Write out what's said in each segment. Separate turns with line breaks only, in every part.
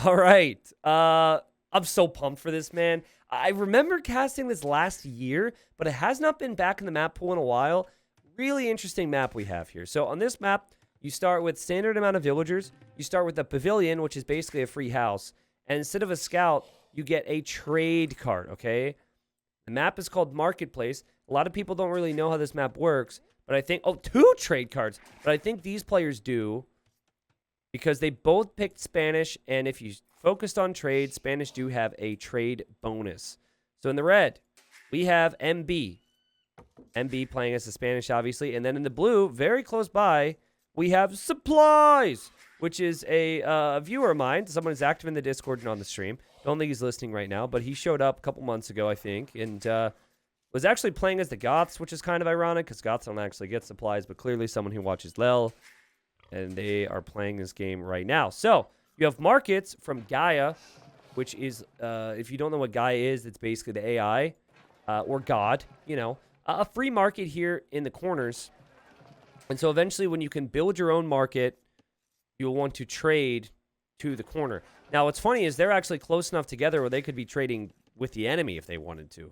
All right. I'm so pumped for this, man. I remember casting this last year, but it has not been back in the map pool in a while. Really interesting map we have here. So on this map, you start with standard amount of villagers. You start with a pavilion, which is basically a free house. And instead of a scout, you get a trade card, okay? The map is called Marketplace. A lot of people don't really know how this map works, but I think... Oh, 2 trade cards. But I think these players do because they both picked Spanish, and if you focused on trade, Spanish do have a trade bonus. So in the red, we have MB. MB playing as the Spanish, obviously. And then in the blue, very close by, we have Supplies, which is a viewer of mine. Someone is active in the Discord and on the stream. Don't think he's listening right now, but he showed up a couple months ago, I think, and was actually playing as the Goths, which is kind of ironic because Goths don't actually get supplies, but clearly someone who watches Lel, and they are playing this game right now. So you have markets from Gaia, which is, if you don't know what Gaia is, it's basically the AI or God, you know, a free market here in the corners. And so eventually when you can build your own market, you'll want to trade to the corner. Now, what's funny is they're actually close enough together where they could be trading with the enemy if they wanted to.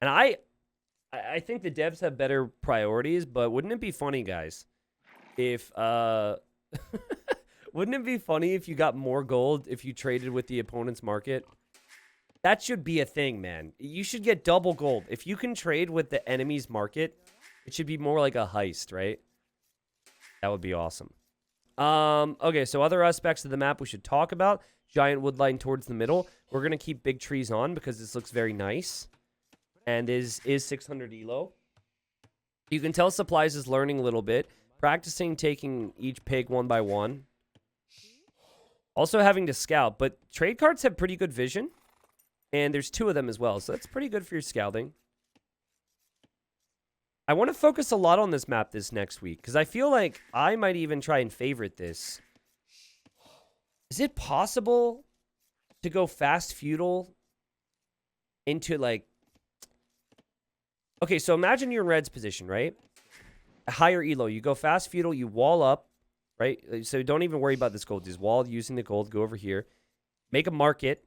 And I think the devs have better priorities, but wouldn't it be funny, guys, if wouldn't it be funny if you got more gold if you traded with the opponent's market? That should be a thing, man. You should get double gold. If you can trade with the enemy's market, it should be more like a heist, right? That would be awesome. Okay, so other aspects of the map we should talk about. Giant wood line towards the middle. We're going to keep big trees on because this looks very nice. And is 600 elo. You can tell Supplies is learning a little bit. Practicing taking each pig one by one. Also having to scout. But trade cards have pretty good vision. And there's 2 of them as well. So that's pretty good for your scouting. I want to focus a lot on this map this next week, because I feel like I might even try and favorite this. Is it possible to go fast feudal into, like... Okay, so imagine you're in red's position, right? A higher elo. You go fast feudal, you wall up, right? So don't even worry about this gold. Just wall using the gold, go over here. Make a market.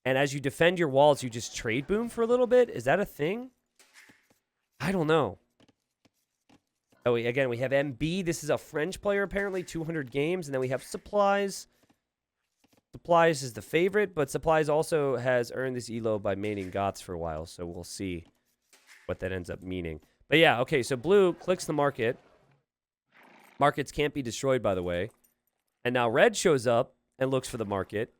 And as you defend your walls, you just trade boom for a little bit? Is that a thing? I don't know. Oh, again, we have MB. This is a French player, apparently. 200 games. And then we have Supplies. Supplies is the favorite, but Supplies also has earned this elo by maining Goths for a while. So we'll see what that ends up meaning. But yeah, okay, so blue clicks the market. Markets can't be destroyed, by the way. And now red shows up and looks for the market.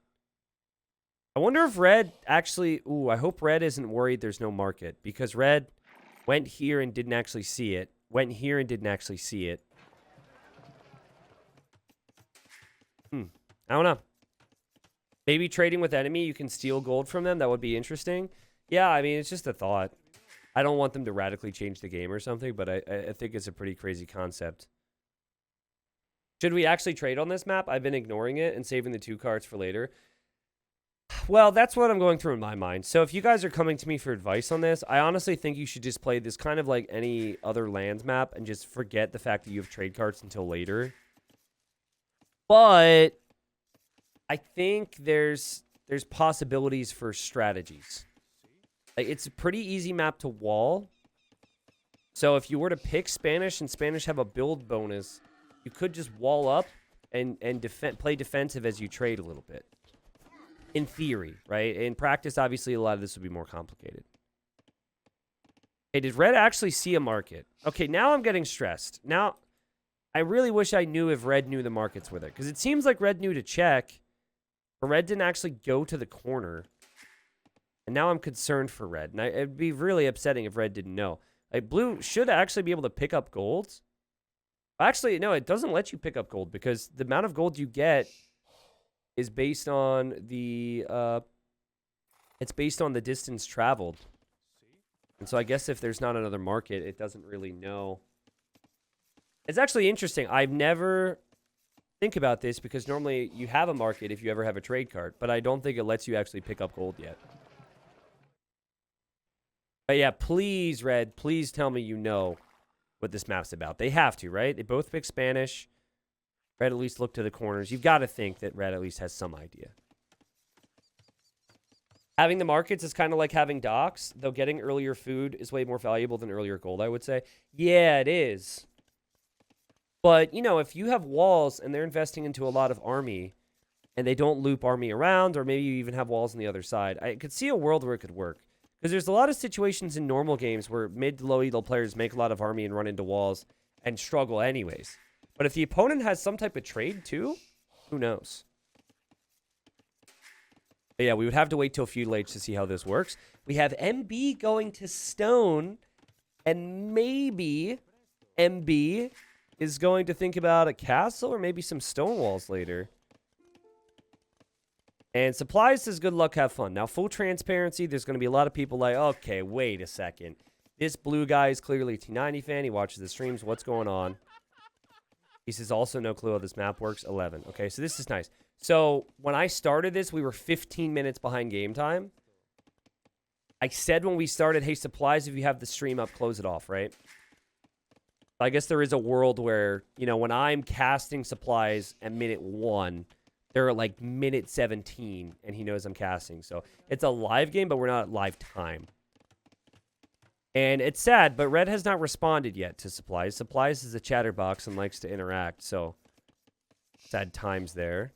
I wonder if red actually... Ooh, I hope red isn't worried there's no market, because red... went here and didn't actually see it. Went here and didn't actually see it. I don't know. Maybe trading with enemy, you can steal gold from them. That would be interesting. Yeah, I mean, it's just a thought. I don't want them to radically change the game or something, but I think it's a pretty crazy concept. Should we actually trade on this map? I've been ignoring it and saving the 2 cards for later. Well, that's what I'm going through in my mind. So if you guys are coming to me for advice on this, I honestly think you should just play this kind of like any other lands map and just forget the fact that you have trade cards until later. But I think there's possibilities for strategies. Like, it's a pretty easy map to wall. So if you were to pick Spanish and Spanish have a build bonus, you could just wall up and play defensive as you trade a little bit. In theory, right? In practice, obviously, a lot of this would be more complicated. Hey, did red actually see a market? Okay, now I'm getting stressed. Now, I really wish I knew if red knew the markets with it. Because it seems like red knew to check, but red didn't actually go to the corner. And now I'm concerned for red. And it'd be really upsetting if red didn't know. Like, blue should actually be able to pick up gold. Actually, no, it doesn't let you pick up gold because the amount of gold you get is based on the it's based on the distance traveled. And so I guess if there's not another market, it doesn't really know. It's actually interesting. I've never think about this because normally you have a market if you ever have a trade card, but I don't think it lets you actually pick up gold yet. But yeah, please, Red, please tell me you know what this map's about. They have to, right? They both pick Spanish. Red at least look to the corners. You've got to think that red at least has some idea. Having the markets is kind of like having docks, though getting earlier food is way more valuable than earlier gold, I would say. Yeah, it is. But, you know, if you have walls and they're investing into a lot of army and they don't loop army around, or maybe you even have walls on the other side, I could see a world where it could work. Because there's a lot of situations in normal games where mid to low elo players make a lot of army and run into walls and struggle anyways. But if the opponent has some type of trade too, who knows? But yeah, we would have to wait till Feudal Age to see how this works. We have MB going to Stone, and maybe MB is going to think about a castle or maybe some stone walls later. And Supplies says good luck, have fun. Now, full transparency, there's going to be a lot of people like, okay, wait a second. This blue guy is clearly a T90 fan. He watches the streams. What's going on? He says also no clue how this map works. 11. Okay, so this is nice. So when I started this, we were 15 minutes behind game time. I said when we started, hey, Supplies, if you have the stream up, close it off, right? I guess there is a world where, you know, when I'm casting Supplies at minute 1, they're like minute 17, and he knows I'm casting. So it's a live game, but we're not at live time. And it's sad, but Red has not responded yet to Supplies. Supplies is a chatterbox and likes to interact, so sad times there.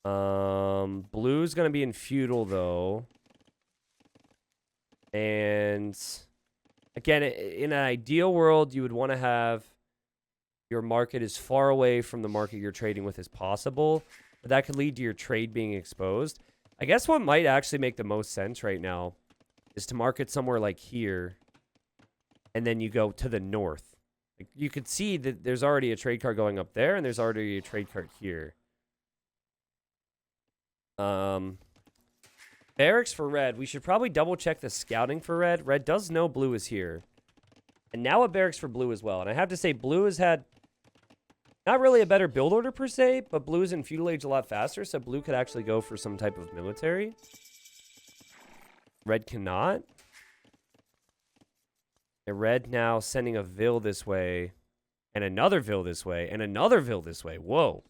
Blue's going to be in Feudal, though. And again, in an ideal world, you would want to have your market as far away from the market you're trading with as possible. But that could lead to your trade being exposed. I guess what might actually make the most sense right now is to market somewhere like here. And then you go to the north. Like, you could see that there's already a trade cart going up there, and there's already a trade cart here. Barracks for red. We should probably double check the scouting for red. Red does know blue is here. And now a barracks for blue as well. And I have to say, blue has had not really a better build order per se, but blue is in Feudal Age a lot faster, so blue could actually go for some type of military. Red cannot. And red now sending a Vil this way, and another Vil this way, and another Vil this way. Whoa.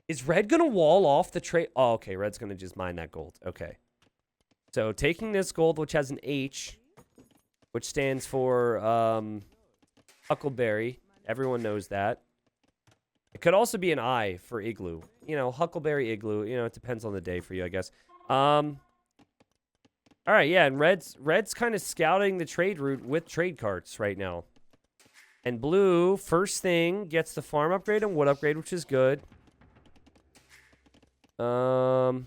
Is red going to wall off the trade? Oh, okay. Red's going to just mine that gold. Okay. So taking this gold, which has an H, which stands for Huckleberry. Everyone knows that. It could also be an I for Igloo. You know, Huckleberry Igloo. You know, it depends on the day for you, I guess. All right, yeah, and red's kind of scouting the trade route with trade carts right now. And blue, first thing, gets the farm upgrade and wood upgrade, which is good. No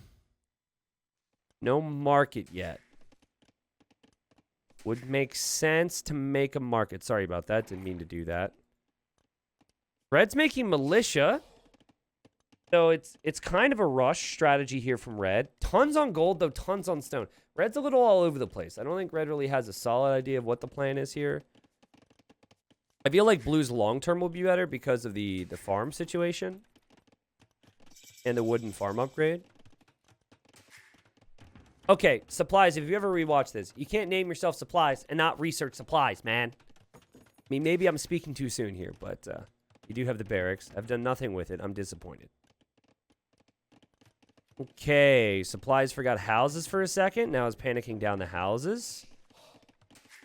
market yet. Would make sense to make a market. Sorry about that. Didn't mean to do that. Red's making militia. So it's kind of a rush strategy here from red. Tons on gold, though, tons on stone. Red's a little all over the place. I don't think red really has a solid idea of what the plan is here. I feel like blue's long-term will be better because of the farm situation. And the wooden farm upgrade. Okay, Supplies, if you ever rewatch this, you can't name yourself Supplies and not research Supplies, man. I mean, maybe I'm speaking too soon here, but you do have the barracks. I've done nothing with it. I'm disappointed. Okay, Supplies forgot houses for a second. Now is panicking down the houses.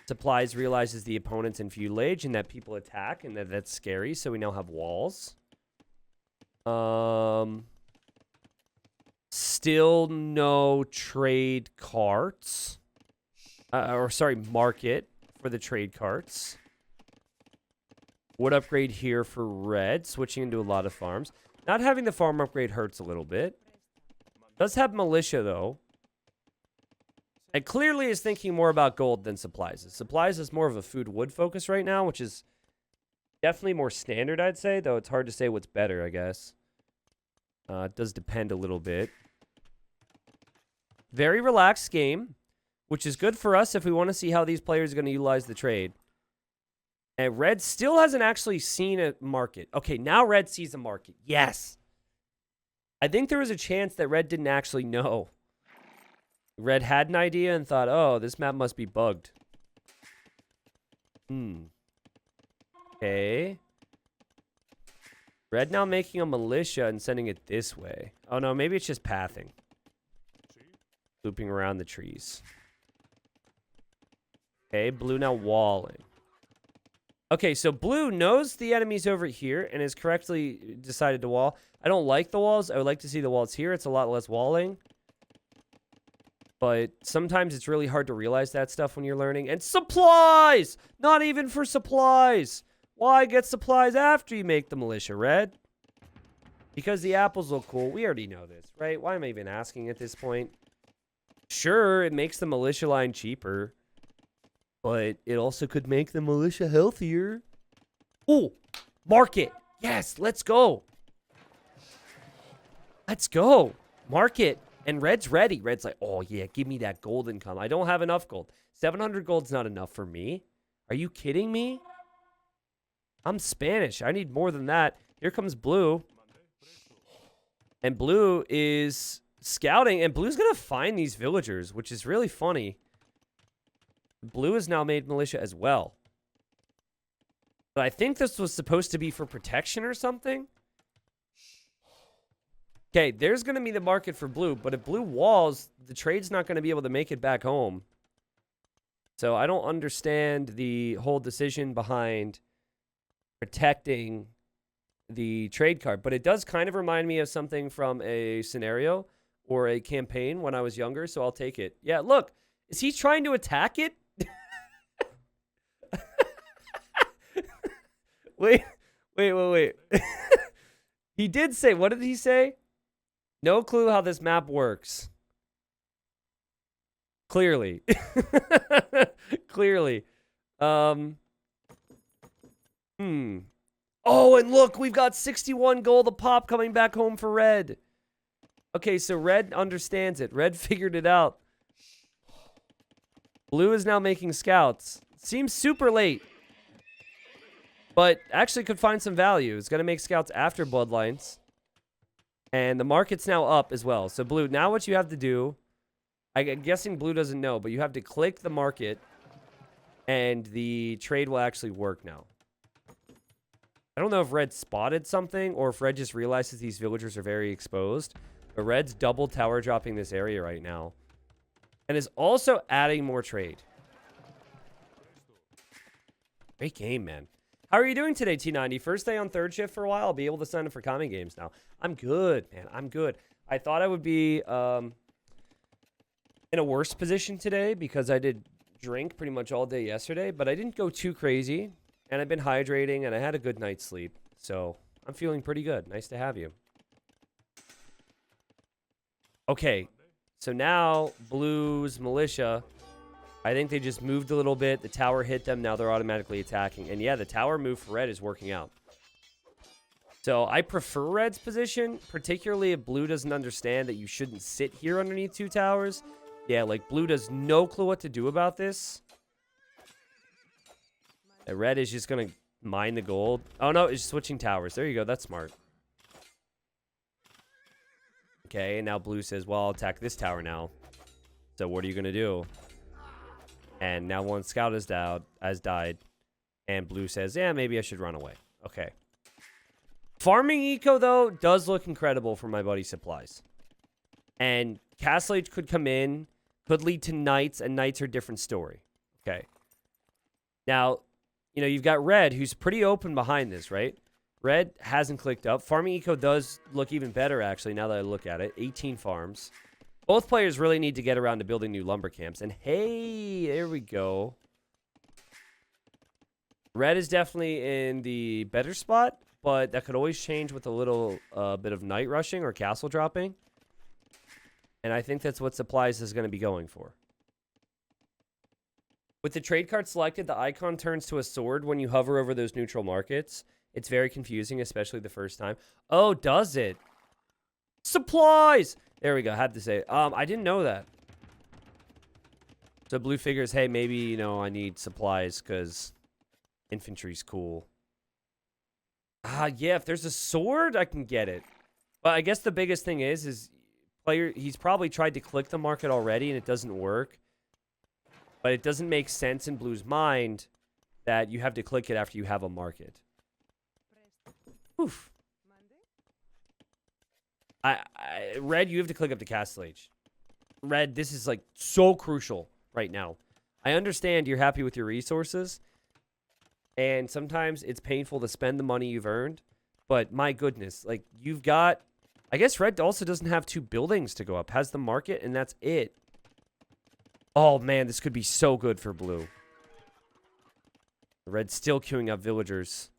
Supplies realizes the opponent's in Feudal Age and that people attack and that's scary, so we now have walls. Still no trade carts. Market for the trade carts. Wood upgrade here for red, switching into a lot of farms. Not having the farm upgrade hurts a little bit. Does have militia, though. And clearly is thinking more about gold than Supplies. Supplies is more of a food wood focus right now, which is definitely more standard, I'd say, though it's hard to say what's better, I guess. It does depend a little bit. Very relaxed game, which is good for us if we want to see how these players are going to utilize the trade. And red still hasn't actually seen a market. Okay, now red sees a market. Yes. I think there was a chance that red didn't actually know. Red had an idea and thought, oh, this map must be bugged. Okay. Red now making a militia and sending it this way. Oh, no, maybe it's just pathing. Looping around the trees. Okay, blue now walling. Okay, so blue knows the enemy's over here and has correctly decided to wall. I don't like the walls. I would like to see the walls here. It's a lot less walling. But sometimes it's really hard to realize that stuff when you're learning. And supplies! Not even for supplies. Why get supplies after you make the militia, Red? Because the apples look cool. We already know this, right? Why am I even asking at this point? Sure, it makes the militia line cheaper. But it also could make the militia healthier. Ooh, market. Yes, let's go. Let's go. Market. And Red's ready. Red's like, oh, yeah, give me that gold income. I don't have enough gold. 700 gold's not enough for me. Are you kidding me? I'm Spanish. I need more than that. Here comes Blue. And Blue is scouting. And Blue's going to find these villagers, which is really funny. Blue has now made militia as well. But I think this was supposed to be for protection or something. Okay, there's going to be the market for blue, but if blue walls, the trade's not going to be able to make it back home. So I don't understand the whole decision behind protecting the trade card, but it does kind of remind me of something from a scenario or a campaign when I was younger, so I'll take it. Yeah, look, is he trying to attack it? Wait. He did say, what did he say? No clue how this map works. Clearly. Clearly. Oh, and look, we've got 61 gold a pop coming back home for Red. Okay, so Red understands it. Red figured it out. Blue is now making scouts. Seems super late. But actually could find some value. It's going to make scouts after Bloodlines. And the market's now up as well. So Blue, now what you have to do, I'm guessing Blue doesn't know, but you have to click the market and the trade will actually work now. I don't know if Red spotted something or if Red just realizes these villagers are very exposed. But Red's double tower dropping this area right now. And is also adding more trade. Great game, man. How are you doing today, T90? First day on third shift for a while. I'll be able to sign up for common games now. I'm good, man. I'm good. I thought I would be in a worse position today because I did drink pretty much all day yesterday, but I didn't go too crazy, and I've been hydrating, and I had a good night's sleep. So I'm feeling pretty good. Nice to have you. Okay, so now Blue's militia, I think they just moved a little bit. The tower hit them. Now they're automatically attacking. And yeah, the tower move for Red is working out. So I prefer Red's position, particularly if Blue doesn't understand that you shouldn't sit here underneath two towers. Yeah, like Blue does no clue what to do about this. And Red is just going to mine the gold. Oh, no, it's switching towers. There you go. That's smart. Okay, and now Blue says, well, I'll attack this tower now. So what are you going to do? And now one scout has died. And Blue says, yeah, maybe I should run away. Okay. Farming eco, though, does look incredible for my buddy Supplies. And Castle Age could come in, could lead to Knights, and Knights are a different story. Okay. Now, you know, you've got Red, who's pretty open behind this, right? Red hasn't clicked up. Farming eco does look even better, actually, now that I look at it. 18 farms. Both players really need to get around to building new lumber camps. And hey, there we go. Red is definitely in the better spot, but that could always change with a little bit of night rushing or castle dropping. And I think that's what Supplies is going to be going for. With the trade card selected, the icon turns to a sword when you hover over those neutral markets. It's very confusing, especially the first time. Oh, does it? Supplies! There we go. I had to say it. I didn't know that. So Blue figures, hey, maybe, you know, I need supplies because infantry's cool. Yeah, if there's a sword, I can get it. But I guess the biggest thing is player, he's probably tried to click the market already and it doesn't work. But it doesn't make sense in Blue's mind that you have to click it after you have a market. Oof. Red, you have to click up the Castle Age. Red, this is like so crucial right now. I understand you're happy with your resources, and sometimes it's painful to spend the money you've earned, but my goodness, like you've got, I guess Red also doesn't have 2 buildings to go up, has the market, and that's it. Oh man, this could be so good for blue. Red's still queuing up villagers.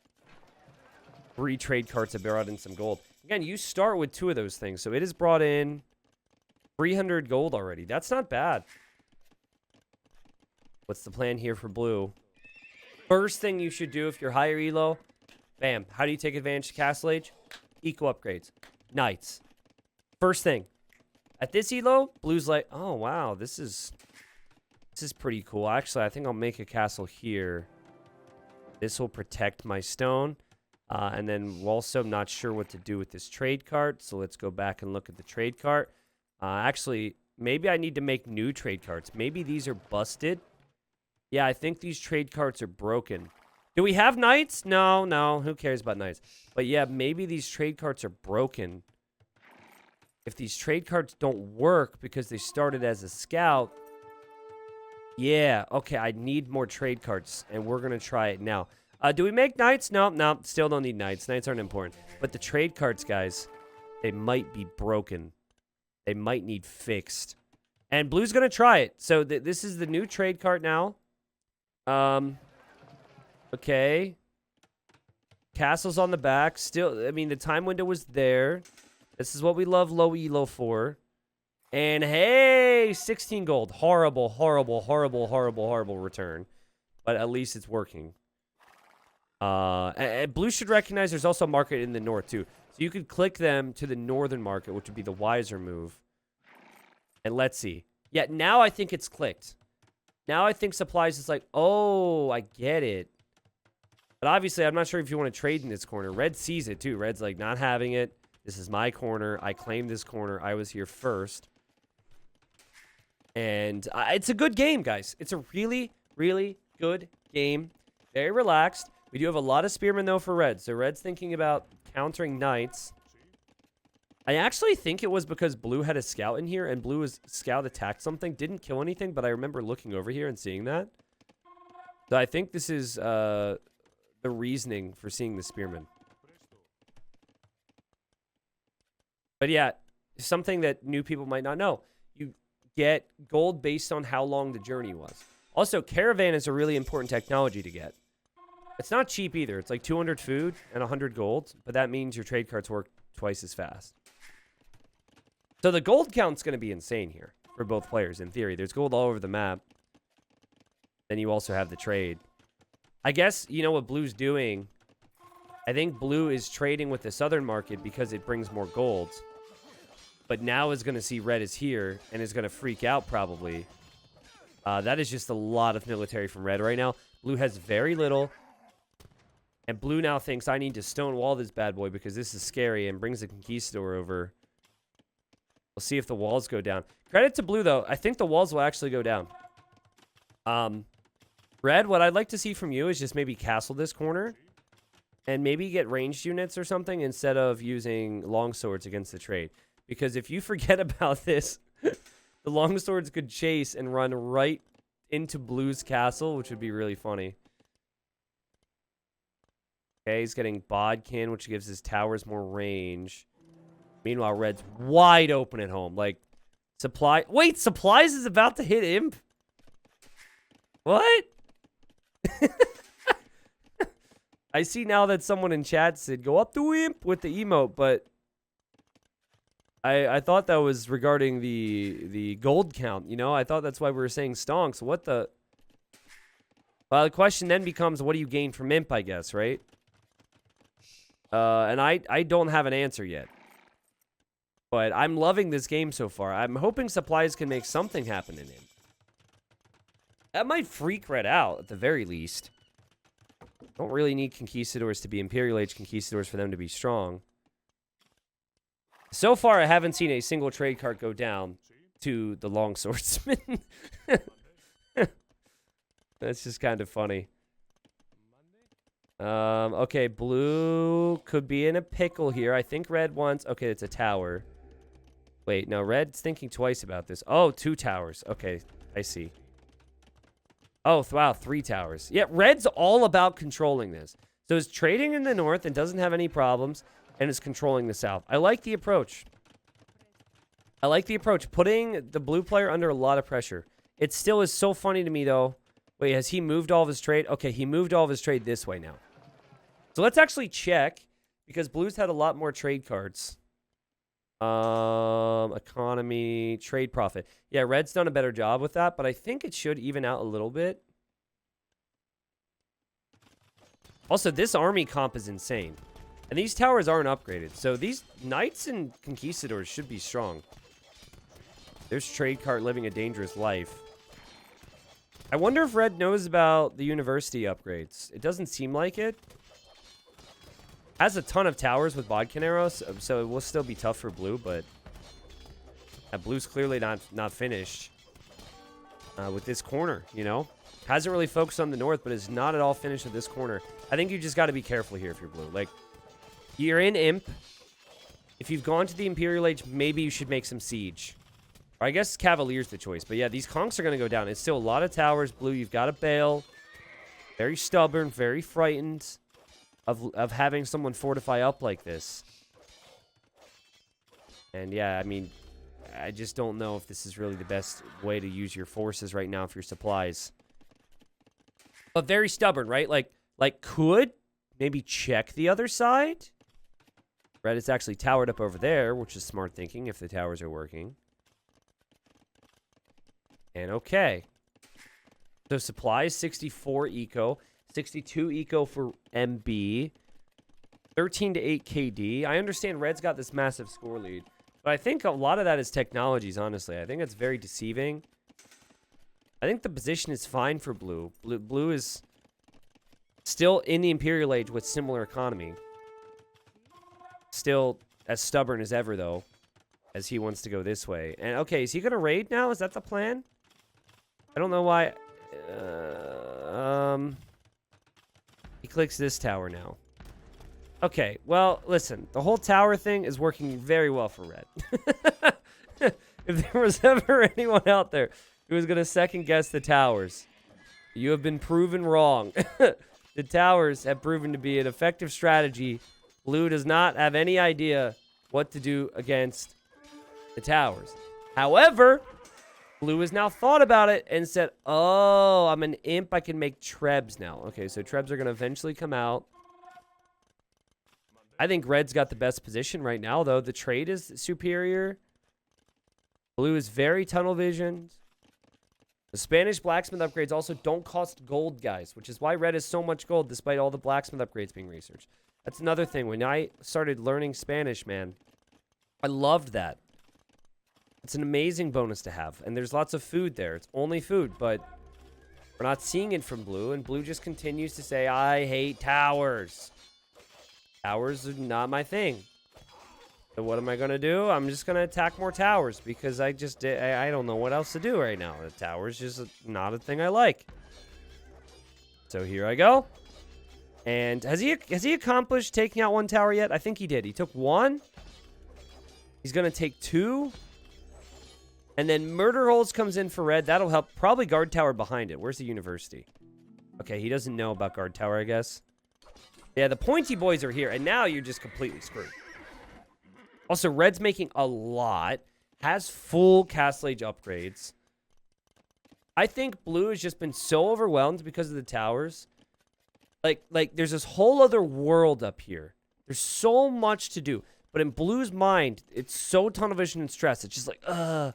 3 trade carts have brought in some gold. Again, you start with 2 of those things, so it has brought in 300 gold already. That's not bad. What's the plan here for blue? First thing you should do if you're higher elo, bam. How do you take advantage of Castle Age? Eco upgrades. Knights. First thing. At this elo, blue's like, oh wow, this is pretty cool. Actually, I think I'll make a castle here. This will protect my stone. And then we're also not sure what to do with this trade cart. So let's go back and look at the trade cart. Actually, maybe I need to make new trade carts. Maybe these are busted. Yeah, I think these trade carts are broken. Do we have knights? No, no. Who cares about knights? But yeah, maybe these trade carts are broken. If these trade carts don't work because they started as a scout. Yeah, okay, I need more trade carts, and we're going to try it now. Do we make knights? No, no, still don't need knights. Knights aren't important. But the trade carts, guys, they might be broken. They might need fixed. And blue's going to try it. So this is the new trade cart now. Okay. Castle's on the back. Still, I mean, the time window was there. This is what we love low elo for. And hey, 16 gold. Horrible, horrible, horrible, horrible, horrible return. But at least it's working. And blue should recognize there's also a market in the north too. So you could click them to the northern market, which would be the wiser move. And let's see. Yeah, now I think it's clicked. Now I think supplies is like, oh, I get it. But obviously, I'm not sure if you want to trade in this corner. Red sees it too. Red's like, not having it. This is my corner. I claimed this corner. I was here first. And it's a good game, guys. It's a really, really good game. Very relaxed. We do have a lot of spearmen, though, for red. So red's thinking about countering knights. I actually think it was because blue had a scout in here, and blue's scout attacked something. Didn't kill anything, but I remember looking over here and seeing that. So I think this is the reasoning for seeing the spearmen. But yeah, something that new people might not know. You get gold based on how long the journey was. Also, caravan is a really important technology to get. It's not cheap either. It's like 200 food and 100 gold, but that means your trade carts work twice as fast. So the gold count's going to be insane here for both players, in theory. There's gold all over the map. Then you also have the trade. I guess, you know what blue's doing? I think blue is trading with the southern market because it brings more gold. But now is going to see red is here and is going to freak out probably. That is just a lot of military from red right now. Blue has very little. And blue now thinks I need to stonewall this bad boy because this is scary and brings the conquistador over. We'll see if the walls go down. Credit to blue, though. I think the walls will actually go down. Red, what I'd like to see from you is just maybe castle this corner. And maybe get ranged units or something instead of using longswords against the trade. Because if you forget about this, the longswords could chase and run right into blue's castle, which would be really funny. Okay, he's getting bodkin, which gives his towers more range. Meanwhile, red's wide open at home. Like, supply... Wait, supplies is about to hit imp? What? I see now that someone in chat said, go up to imp with the emote, but... I thought that was regarding the gold count, you know? I thought that's why we were saying stonks. What the... Well, the question then becomes, what do you gain from imp, I guess, right? And I don't have an answer yet. But I'm loving this game so far. I'm hoping supplies can make something happen in it. That might freak red out, at the very least. Don't really need conquistadors to be Imperial Age conquistadors for them to be strong. So far, I haven't seen a single trade cart go down to the longswordsman. That's just kind of funny. Okay, blue could be in a pickle here. I think red wants... Okay, it's a tower. Wait, no, red's thinking twice about this. Oh, 2 towers. Okay, I see. Oh, wow, 3 towers. Yeah, red's all about controlling this. So it's trading in the north and doesn't have any problems, and is controlling the south. I like the approach. I like the approach. Putting the blue player under a lot of pressure. It still is so funny to me, though. Wait, has he moved all of his trade? Okay, he moved all of his trade this way now. So let's actually check, because blue's had a lot more trade cards. Economy, trade profit. Yeah, red's done a better job with that, but I think it should even out a little bit. Also, this army comp is insane. And these towers aren't upgraded. So these knights and conquistadors should be strong. There's trade cart living a dangerous life. I wonder if red knows about the university upgrades. It doesn't seem like it. Has a ton of towers with Bodcaneros, so it will still be tough for blue, but blue's clearly not finished with this corner, you know? Hasn't really focused on the north, but is not at all finished with this corner. I think you just got to be careful here if you're blue. Like, you're in Imp. If you've gone to the Imperial Age, maybe you should make some siege. Or I guess Cavalier's the choice. But yeah, these conks are going to go down. It's still a lot of towers. Blue, you've got to bail. Very stubborn, very frightened of having someone fortify up like this. And yeah, I mean, I just don't know if this is really the best way to use your forces right now for your supplies. But very stubborn, right? Like could maybe check the other side. Red is actually towered up over there, which is smart thinking if the towers are working. And okay. So supplies, 64 eco. 62 eco for MB. 13 to 8 KD. I understand red's got this massive score lead. But I think a lot of that is technologies, honestly. I think it's very deceiving. I think the position is fine for blue. Blue is still in the Imperial Age with similar economy. Still as stubborn as ever, though, as he wants to go this way. And, okay, is he going to raid now? Is that the plan? I don't know why. He clicks this tower now. Okay, well, listen. The whole tower thing is working very well for red. If there was ever anyone out there who was going to second-guess the towers, you have been proven wrong. The towers have proven to be an effective strategy. Blue does not have any idea what to do against the towers. However, blue has now thought about it and said, oh, I'm an imp. I can make trebs now. Okay, so trebs are going to eventually come out. I think red's got the best position right now, though. The trade is superior. Blue is very tunnel visioned. The Spanish blacksmith upgrades also don't cost gold, guys, which is why red has so much gold despite all the blacksmith upgrades being researched. That's another thing. When I started learning Spanish, man, I loved that. It's an amazing bonus to have. And there's lots of food there. It's only food, but we're not seeing it from blue. And blue just continues to say, I hate towers. Towers are not my thing. So what am I going to do? I'm just going to attack more towers because I don't know what else to do right now. The tower's just not a thing I like. So here I go. And has he accomplished taking out one tower yet? I think he did. He took one. He's going to take two. And then Murder Holes comes in for red. That'll help. Probably Guard Tower behind it. Where's the university? Okay, he doesn't know about Guard Tower, I guess. Yeah, the pointy boys are here. And now you're just completely screwed. Also, red's making a lot. Has full Castle Age upgrades. I think blue has just been so overwhelmed because of the towers. Like there's this whole other world up here. There's so much to do. But in blue's mind, it's so tunnel vision and stress. It's just like, oh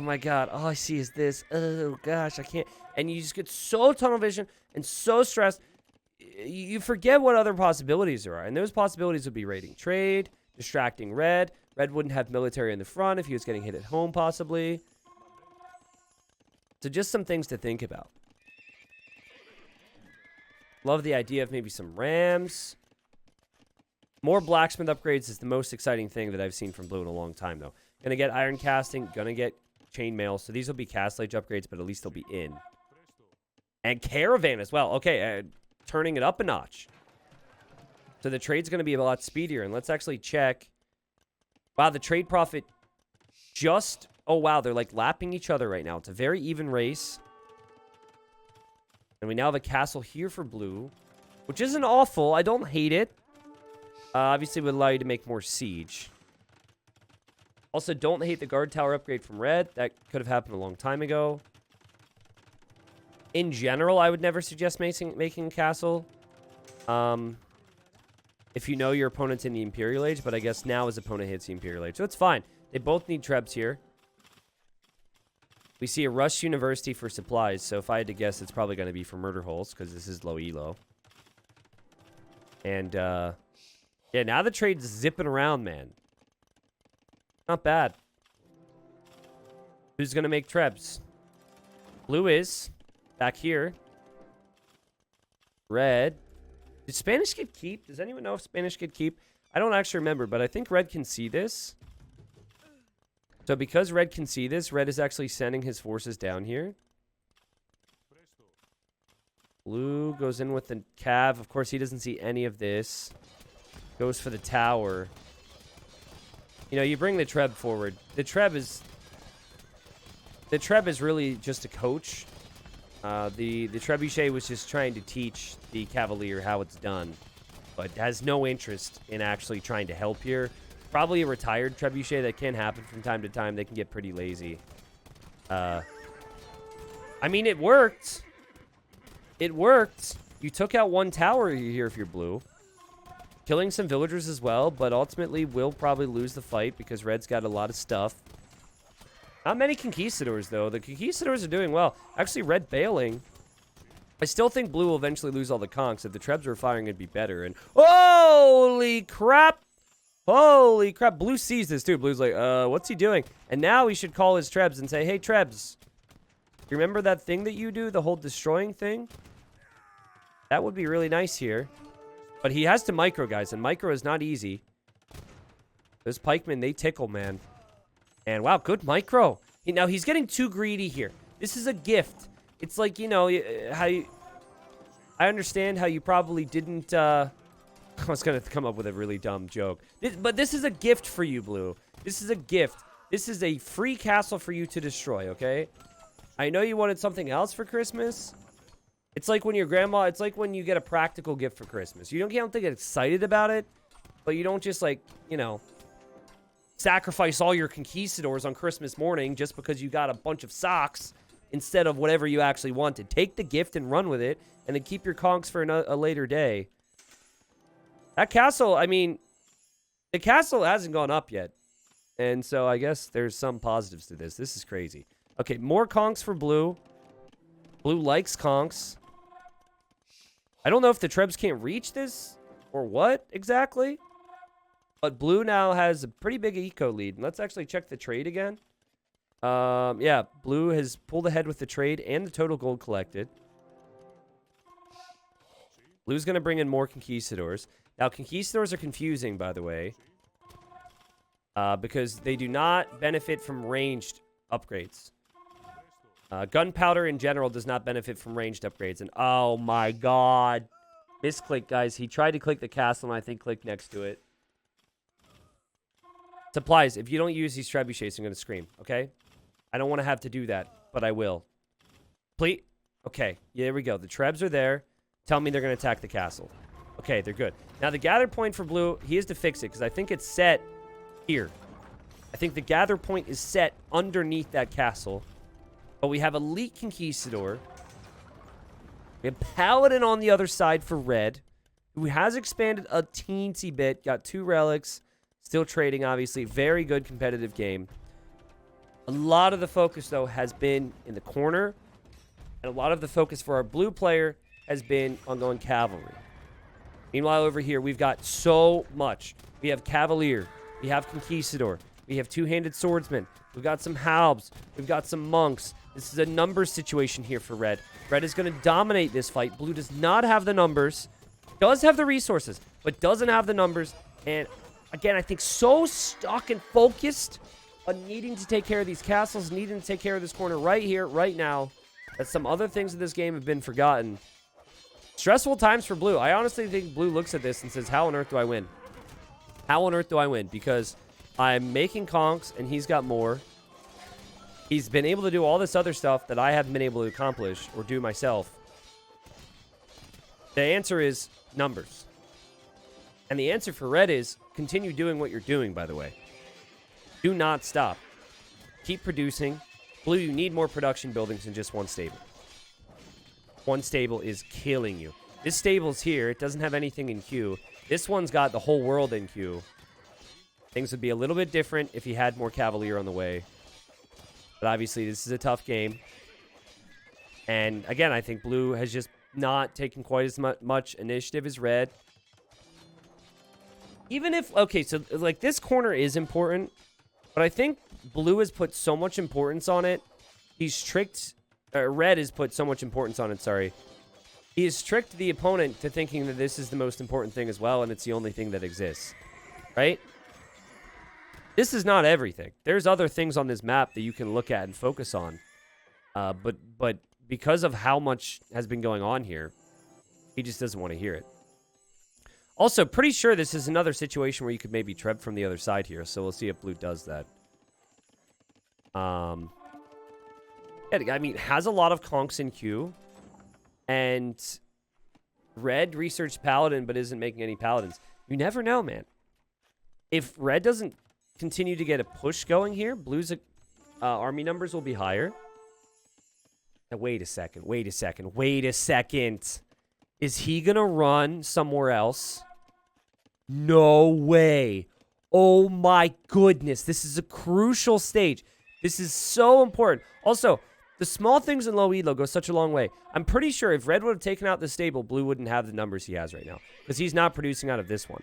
my god, all I see is this. Oh gosh, I can't. And you just get so tunnel vision and so stressed. You forget what other possibilities there are. And those possibilities would be raiding trade, distracting red. Red wouldn't have military in the front if he was getting hit at home, possibly. So just some things to think about. Love the idea of maybe some rams. More blacksmith upgrades is the most exciting thing that I've seen from blue in a long time, though. Gonna get iron casting, gonna get chainmail. So these will be Castle Age upgrades, but at least they'll be in. And caravan as well. Okay, turning it up a notch. So the trade's gonna be a lot speedier. And let's actually check. Wow, the trade profit just... Oh, wow. They're, like, lapping each other right now. It's a very even race. And we now have a castle here for blue, which isn't awful. I don't hate it. Obviously, it would allow you to make more siege. Also, don't hate the guard tower upgrade from red. That could have happened a long time ago. In general, I would never suggest making a castle. If you know your opponent's in the Imperial Age, but I guess now his opponent hits the Imperial Age. So it's fine. They both need trebs here. We see a Rush University for supplies, so if I had to guess, it's probably going to be for murder holes, because this is low elo. And, yeah, now the trade's zipping around, man. Not bad. Who's going to make trebs? Blue is back here. Red. Did Spanish get keep? Does anyone know if Spanish get keep? I don't actually remember, but I think red can see this. So because red can see this, red is actually sending his forces down here. Blue goes in with the cav. Of course, he doesn't see any of this. Goes for the tower. You know, you bring the treb forward. The treb is really just a coach. The trebuchet was just trying to teach the cavalier how it's done, but has no interest in actually trying to help here. Probably a retired trebuchet. That can happen from time to time. They can get pretty lazy. I mean, it worked. It worked. You took out one tower here if you're blue. Killing some villagers as well, but ultimately will probably lose the fight because red's got a lot of stuff. Not many conquistadors, though. The conquistadors are doing well. Actually, red bailing. I still think blue will eventually lose all the conks. If the trebs were firing, it'd be better. And holy crap! Holy crap. Blue sees this, too. Blue's like, what's he doing? And now he should call his trebs and say, hey, trebs, you remember that thing that you do? The whole destroying thing? That would be really nice here. But he has to micro, guys, and micro is not easy. Those pikemen, they tickle, man. And wow, good micro. Now, he's getting too greedy here. This is a gift. It's like, you know, how you... I understand how you probably didn't... I was going to come up with a really dumb joke. But this is a gift for you, Blue. This is a gift. This is a free castle for you to destroy, okay? I know you wanted something else for Christmas. It's like when your grandma... It's like when you get a practical gift for Christmas. You don't get excited about it, but you don't just, like, you know... sacrifice all your conquistadors on Christmas morning just because you got a bunch of socks instead of whatever you actually wanted. Take the gift and run with it, and then keep your conks for a later day. That castle, I mean, the castle hasn't gone up yet. And so I guess there's some positives to this. This is crazy. Okay, more conks for blue. Blue likes conks. I don't know if the trebs can't reach this or what exactly. But blue now has a pretty big eco lead. Let's actually check the trade again. Yeah, blue has pulled ahead with the trade and the total gold collected. Blue's going to bring in more conquistadors. Now, conquistadors are confusing, by the way. Because they do not benefit from ranged upgrades. Gunpowder in general does not benefit from ranged upgrades. And oh my god. Misclick, guys. He tried to click the castle and I think clicked next to it. Supplies. If you don't use these trebuchets, I'm going to scream, okay? I don't want to have to do that, but I will. Please. Okay, yeah, there we go. The trebs are there. Tell me they're going to attack the castle. Okay, they're good. Now, the gather point for blue, he has to fix it, because I think it's set here. I think the gather point is set underneath that castle. But we have Elite Conquistador. We have Paladin on the other side for red, who has expanded a teensy bit. Got 2 relics. Still trading, obviously. Very good competitive game. A lot of the focus, though, has been in the corner. And a lot of the focus for our blue player has been on going cavalry. Meanwhile, over here, we've got so much. We have Cavalier. We have Conquistador. We have two-handed swordsmen. We've got some halbs. We've got some monks. This is a numbers situation here for red. Red is going to dominate this fight. Blue does not have the numbers. Does have the resources, but doesn't have the numbers. And again, I think so stuck and focused on needing to take care of these castles, needing to take care of this corner right here, right now, that some other things in this game have been forgotten. Stressful times for blue. I honestly think blue looks at this and says, how on earth do I win? How on earth do I win? Because I'm making conks, and he's got more. He's been able to do all this other stuff that I haven't been able to accomplish or do myself. The answer is numbers. And the answer for red is continue doing what you're doing, by the way. Do not stop. Keep producing. Blue, you need more production buildings than just one stable. One stable is killing you. This stable's here. It doesn't have anything in queue. This one's got the whole world in queue. Things would be a little bit different if he had more Cavalier on the way. But obviously, this is a tough game. And again, I think blue has just not taken quite as much initiative as red. Even if, okay, so like this corner is important, but I think blue has put so much importance on it. He's tricked, red has put so much importance on it, sorry. He has tricked the opponent to thinking that this is the most important thing as well, and it's the only thing that exists, right? This is not everything. There's other things on this map that you can look at and focus on. But because of how much has been going on here, he just doesn't want to hear it. Also, pretty sure this is another situation where you could maybe treb from the other side here, so we'll see if blue does that. Yeah, I mean, has a lot of conks in queue, and red researched paladin but isn't making any paladins. You never know, man. If red doesn't continue to get a push going here, blue's army numbers will be higher. Now, wait a second. Is he going to run somewhere else? No way. Oh my goodness. This is a crucial stage. This is so important. Also, the small things in low elo go such a long way. I'm pretty sure if red would have taken out the stable, blue wouldn't have the numbers he has right now. Because he's not producing out of this one.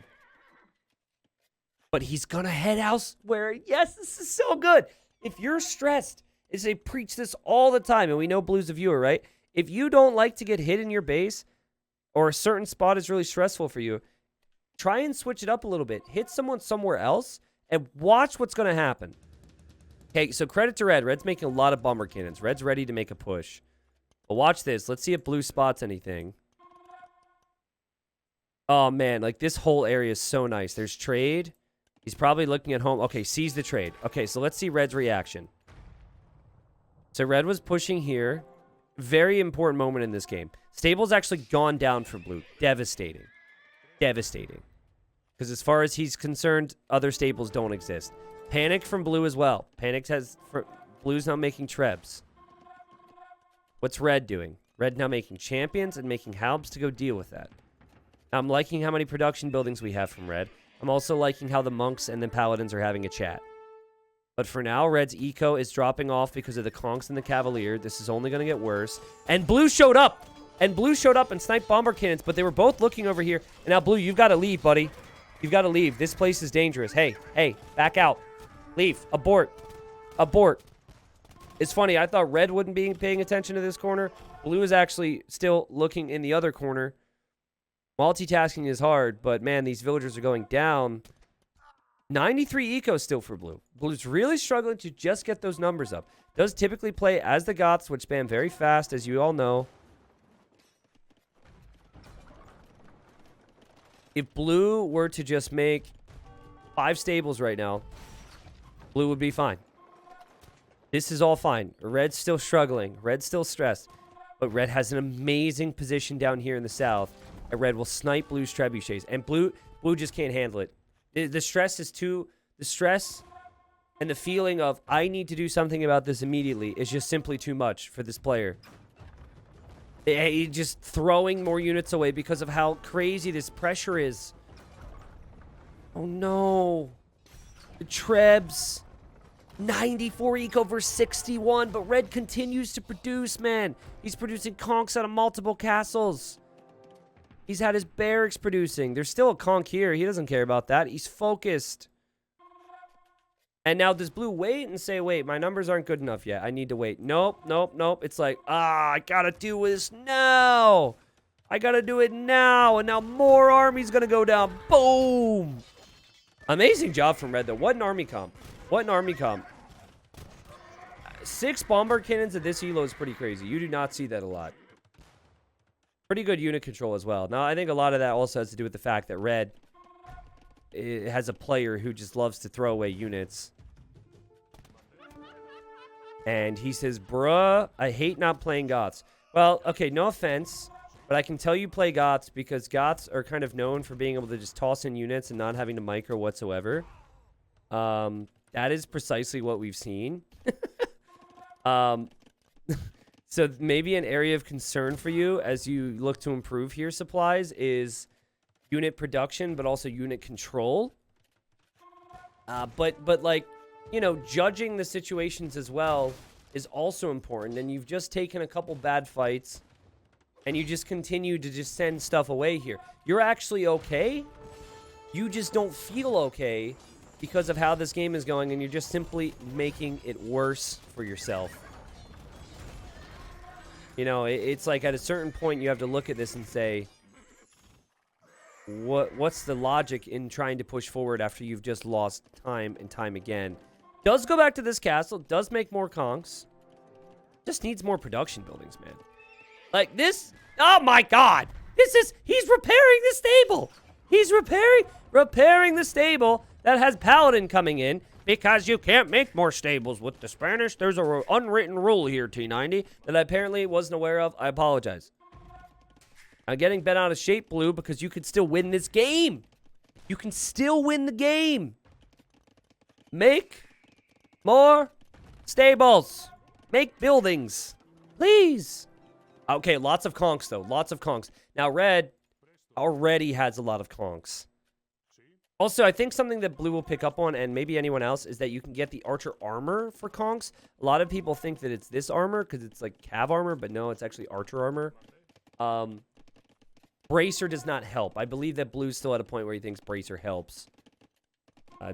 But he's going to head elsewhere. Yes, this is so good. If you're stressed, is they preach this all the time, and we know blue's a viewer, right? If you don't like to get hit in your base, or a certain spot is really stressful for you, try and switch it up a little bit. Hit someone somewhere else, and watch what's going to happen. Okay, so credit to red. Red's making a lot of bomber cannons. Red's ready to make a push. But watch this. Let's see if blue spots anything. Oh, man. Like, this whole area is so nice. There's trade. He's probably looking at home. Okay, sees the trade. Okay, so let's see red's reaction. So red was pushing here. Very important moment in this game. Stable's actually gone down for blue. Devastating. Devastating. Because as far as he's concerned, other stables don't exist. Panic from blue as well. Panic has... Blue's now making trebs. What's red doing? Red now making champions and making halbs to go deal with that. I'm liking how many production buildings we have from red. I'm also liking how the monks and the paladins are having a chat. But for now, red's eco is dropping off because of the conks and the cavalier. This is only going to get worse. And blue showed up. And blue showed up and sniped bomber cannons, but they were both looking over here. And now blue, you've got to leave, buddy. You've got to leave. This place is dangerous. Hey, back out. Leave. Abort. Abort. It's funny. I thought red wouldn't be paying attention to this corner. Blue is actually still looking in the other corner. Multitasking is hard, but man, these villagers are going down. 93 eco still for blue. Blue's really struggling to just get those numbers up. Does typically play as the Goths, which spam very fast, as you all know. If blue were to just make 5 stables right now, blue would be fine. This is all fine. Red's still struggling. Red's still stressed. But red has an amazing position down here in the south. And red will snipe blue's trebuchets. And blue just can't handle it. The stress is too... The stress and the feeling of, I need to do something about this immediately, is just simply too much for this player. He's just throwing more units away because of how crazy this pressure is. Oh, no. The trebs. 94 eco versus 61, but red continues to produce, man. He's producing conks out of multiple castles. He's had his barracks producing. There's still a conk here. He doesn't care about that. He's focused. And now does blue wait and say, wait, my numbers aren't good enough yet. I need to wait. Nope. It's like, I gotta do this now. I gotta do it now. And now more army's gonna go down. Boom. Amazing job from red, though. What an army comp. 6 bomber cannons at this elo is pretty crazy. You do not see that a lot. Pretty good unit control as well. Now, I think a lot of that also has to do with the fact that red has a player who just loves to throw away units. And he says, bruh, I hate not playing Goths. Well, okay, no offense, but I can tell you play Goths because Goths are kind of known for being able to just toss in units and not having to micro whatsoever. That is precisely what we've seen. So maybe an area of concern for you as you look to improve here, Supplies, is unit production, but also unit control. But like, you know, judging the situations as well is also important. And you've just taken a couple bad fights, and you just continue to just send stuff away here. You're actually okay. You just don't feel okay because of how this game is going, and you're just simply making it worse for yourself. You know, it's like at a certain point you have to look at this and say, what's the logic in trying to push forward after you've just lost time and time again? Does go back to this castle, does make more conks. Just needs more production buildings, man. Like this, oh my god! He's repairing the stable! He's repairing the stable that has Paladin coming in because you can't make more stables with the Spanish. There's a unwritten rule here, T90, that I apparently wasn't aware of. I apologize. I'm getting bent out of shape, Blue, because you could still win this game. You can still win the game. Make more stables. Make buildings. Please. Okay, lots of conks, though. Lots of conks. Now, Red already has a lot of conks. Also, I think something that Blue will pick up on, and maybe anyone else, is that you can get the archer armor for conks. A lot of people think that it's this armor because it's like cav armor, but no, it's actually archer armor. Bracer does not help. I believe that Blue's still at a point where he thinks Bracer helps.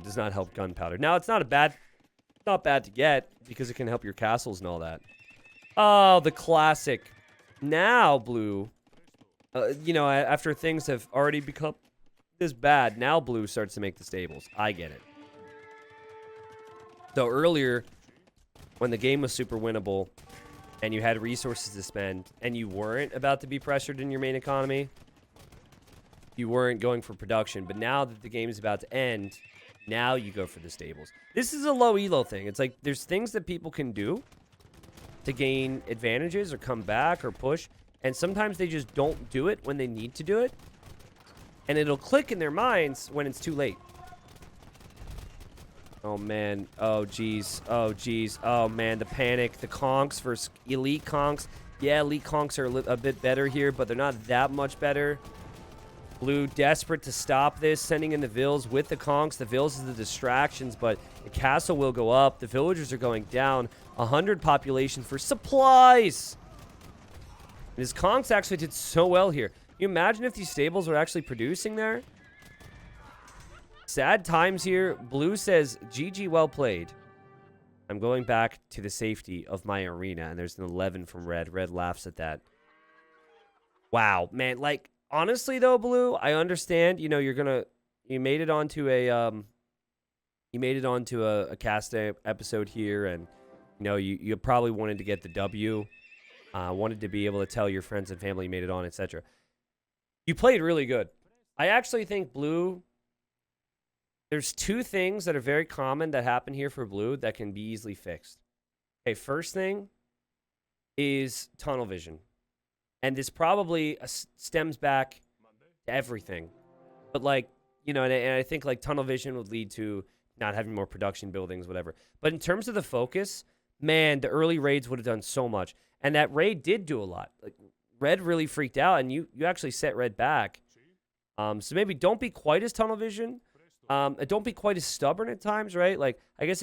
Does not help gunpowder. Now, it's not bad to get because it can help your castles and all that. Oh, the classic. Now, Blue, you know, after things have already become this bad, now Blue starts to make the stables. I get it. So earlier, when the game was super winnable and you had resources to spend and you weren't about to be pressured in your main economy, you weren't going for production. But now that the game is about to end, now you go for the stables. This is a low elo thing. It's like there's things that people can do to gain advantages or come back or push, and sometimes they just don't do it when they need to do it. And it'll click in their minds when it's too late. Oh, man. Oh, geez. Oh, geez. Oh, man. The panic. The conks versus elite conks. Yeah, elite conks are a bit better here, but they're not that much better. Blue desperate to stop this, sending in the vills with the conks. The vills is the distractions, but the castle will go up. The villagers are going down. 100 population for supplies. And his conks actually did so well here. Can you imagine if these stables were actually producing there? Sad times here. Blue says, GG, well played. I'm going back to the safety of my arena. And there's an 11 from Red. Red laughs at that. Wow, man. Like, honestly, though, Blue, I understand. You know, you made it onto a cast episode here. And, you know, you probably wanted to get the W. Wanted to be able to tell your friends and family you made it on, etc. You played really good. I actually think Blue, there's two things that are very common that happen here for Blue that can be easily fixed. Okay, first thing is tunnel vision. And this probably stems back to everything. But like, you know, and I think like tunnel vision would lead to not having more production buildings, whatever. But in terms of the focus, man, the early raids would have done so much. And that raid did do a lot. Like, Red really freaked out, and you actually set Red back. So maybe don't be quite as tunnel vision. Don't be quite as stubborn at times, right? Like, I guess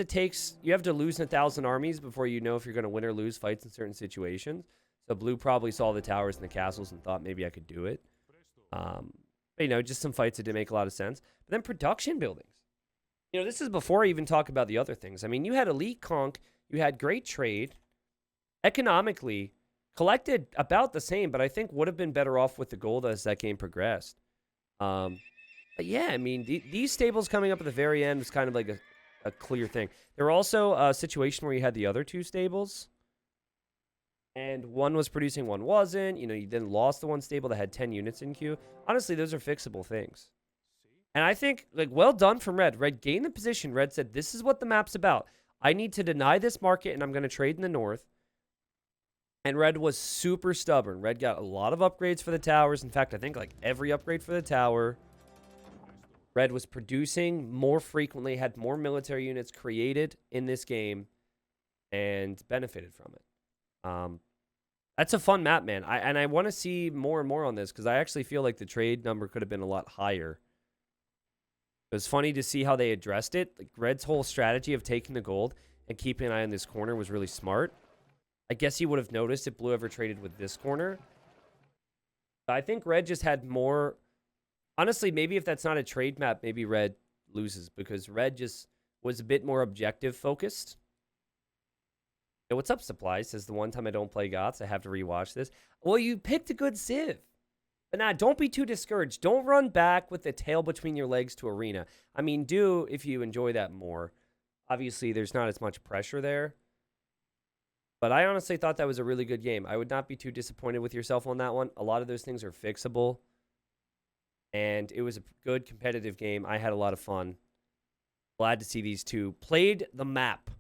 you have to lose 1,000 armies before you know if you're going to win or lose fights in certain situations. So Blue probably saw the towers and the castles and thought maybe I could do it. But, you know, just some fights that didn't make a lot of sense. But then production buildings. You know, this is before I even talk about the other things. I mean, you had elite conk, you had great trade. Economically, collected about the same, but I think would have been better off with the gold as that game progressed. But yeah, I mean, these stables coming up at the very end was kind of like a clear thing. There were also a situation where you had the other two stables, and one was producing, one wasn't. You know, you then lost the one stable that had 10 units in queue. Honestly, those are fixable things. And I think, like, well done from Red. Red gained the position. Red said, this is what the map's about. I need to deny this market, and I'm going to trade in the north. And Red was super stubborn. Red got a lot of upgrades for the towers. In fact, I think, like, every upgrade for the tower. Red was producing more frequently, had more military units created in this game, and benefited from it. That's a fun map, man. I want to see more and more on this, because I actually feel like the trade number could have been a lot higher. It was funny to see how they addressed it. Like, Red's whole strategy of taking the gold and keeping an eye on this corner was really smart. I guess he would have noticed if Blue ever traded with this corner. But I think Red just had more... Honestly, maybe if that's not a trade map, maybe Red loses, because Red just was a bit more objective focused. Hey, what's up, Supplies? Says the one time I don't play GOTS, I have to rewatch this. Well, you picked a good Civ. But nah, don't be too discouraged. Don't run back with the tail between your legs to Arena. I mean, do if you enjoy that more. Obviously, there's not as much pressure there. But I honestly thought that was a really good game. I would not be too disappointed with yourself on that one. A lot of those things are fixable. And it was a good competitive game. I had a lot of fun. Glad to see these two played the map.